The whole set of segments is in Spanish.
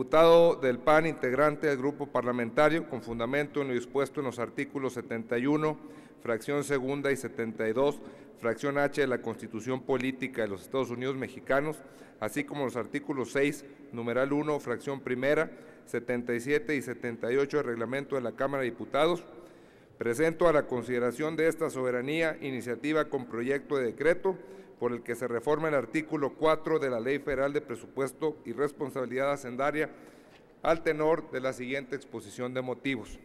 diputado del PAN, integrante del grupo parlamentario, con fundamento en lo dispuesto en los artículos 71, fracción segunda, y 72, fracción H de la Constitución Política de los Estados Unidos Mexicanos, así como los artículos 6, numeral 1, fracción primera, 77 y 78 del reglamento de la Cámara de Diputados, presento a la consideración de esta soberanía iniciativa con proyecto de decreto por el que se reforma el artículo 4 de la Ley Federal de Presupuesto y Responsabilidad Hacendaria al tenor de la siguiente exposición de motivos.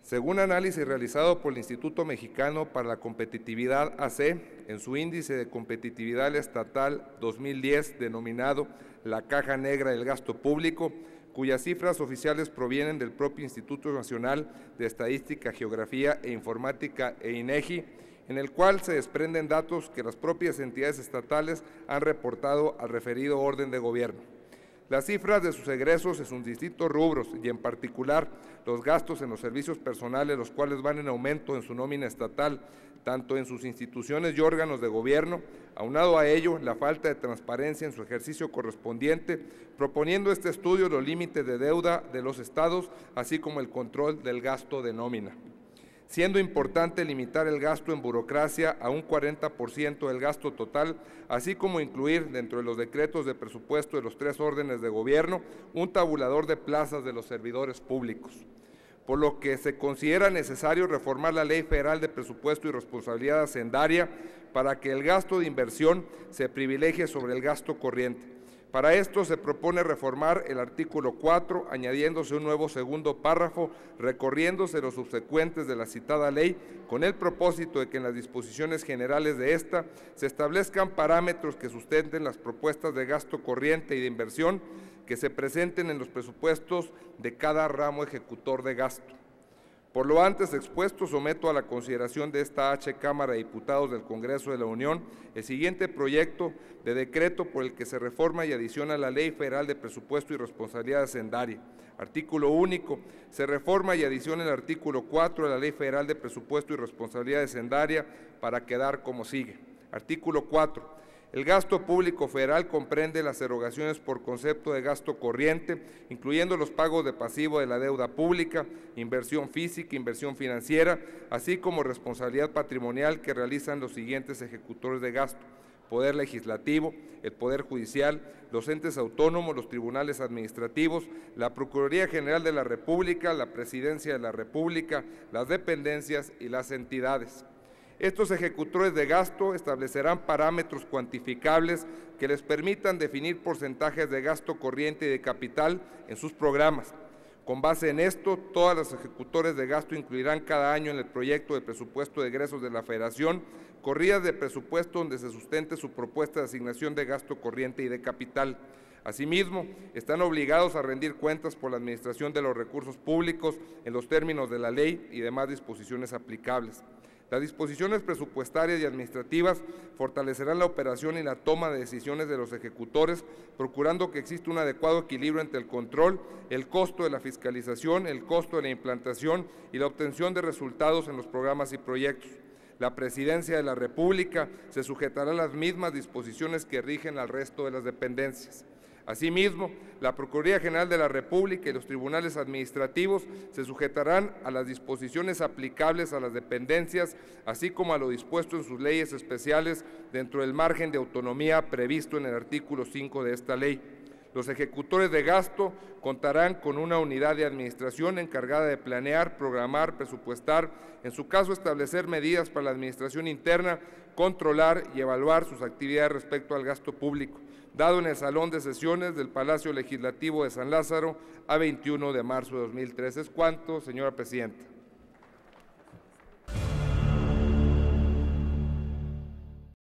Según análisis realizado por el Instituto Mexicano para la Competitividad AC, en su índice de competitividad estatal 2010 denominado la Caja Negra del Gasto Público, cuyas cifras oficiales provienen del propio Instituto Nacional de Estadística, Geografía e Informática e INEGI, en el cual se desprenden datos que las propias entidades estatales han reportado al referido orden de gobierno. Las cifras de sus egresos en sus distintos rubros y en particular los gastos en los servicios personales, los cuales van en aumento en su nómina estatal, tanto en sus instituciones y órganos de gobierno, aunado a ello la falta de transparencia en su ejercicio correspondiente, proponiendo este estudio los límites de deuda de los estados, así como el control del gasto de nómina. Siendo importante limitar el gasto en burocracia a un 40% del gasto total, así como incluir dentro de los decretos de presupuesto de los 3 órdenes de gobierno un tabulador de plazas de los servidores públicos, por lo que se considera necesario reformar la Ley Federal de Presupuesto y Responsabilidad Hacendaria para que el gasto de inversión se privilegie sobre el gasto corriente. Para esto se propone reformar el artículo 4, añadiéndose un nuevo segundo párrafo, recorriéndose los subsecuentes de la citada ley, con el propósito de que en las disposiciones generales de esta se establezcan parámetros que sustenten las propuestas de gasto corriente y de inversión que se presenten en los presupuestos de cada ramo ejecutor de gasto. Por lo antes expuesto, someto a la consideración de esta H Cámara de Diputados del Congreso de la Unión el siguiente proyecto de decreto por el que se reforma y adiciona la Ley Federal de Presupuesto y Responsabilidad Hacendaria. Artículo único. Se reforma y adiciona el artículo 4 de la Ley Federal de Presupuesto y Responsabilidad Hacendaria para quedar como sigue. Artículo 4. El gasto público federal comprende las erogaciones por concepto de gasto corriente, incluyendo los pagos de pasivo de la deuda pública, inversión física, inversión financiera, así como responsabilidad patrimonial que realizan los siguientes ejecutores de gasto: Poder Legislativo, el Poder Judicial, los entes autónomos, los tribunales administrativos, la Procuraduría General de la República, la Presidencia de la República, las dependencias y las entidades. Estos ejecutores de gasto establecerán parámetros cuantificables que les permitan definir porcentajes de gasto corriente y de capital en sus programas. Con base en esto, todos los ejecutores de gasto incluirán cada año en el proyecto de presupuesto de egresos de la Federación corridas de presupuesto donde se sustente su propuesta de asignación de gasto corriente y de capital. Asimismo, están obligados a rendir cuentas por la administración de los recursos públicos en los términos de la ley y demás disposiciones aplicables. Las disposiciones presupuestarias y administrativas fortalecerán la operación y la toma de decisiones de los ejecutores, procurando que exista un adecuado equilibrio entre el control, el costo de la fiscalización, el costo de la implantación y la obtención de resultados en los programas y proyectos. La Presidencia de la República se sujetará a las mismas disposiciones que rigen al resto de las dependencias. Asimismo, la Procuraduría General de la República y los tribunales administrativos se sujetarán a las disposiciones aplicables a las dependencias, así como a lo dispuesto en sus leyes especiales dentro del margen de autonomía previsto en el artículo 5 de esta ley. Los ejecutores de gasto contarán con una unidad de administración encargada de planear, programar, presupuestar, en su caso establecer medidas para la administración interna, controlar y evaluar sus actividades respecto al gasto público, dado en el Salón de Sesiones del Palacio Legislativo de San Lázaro a 21 de marzo de 2013. Es cuanto, señora presidenta.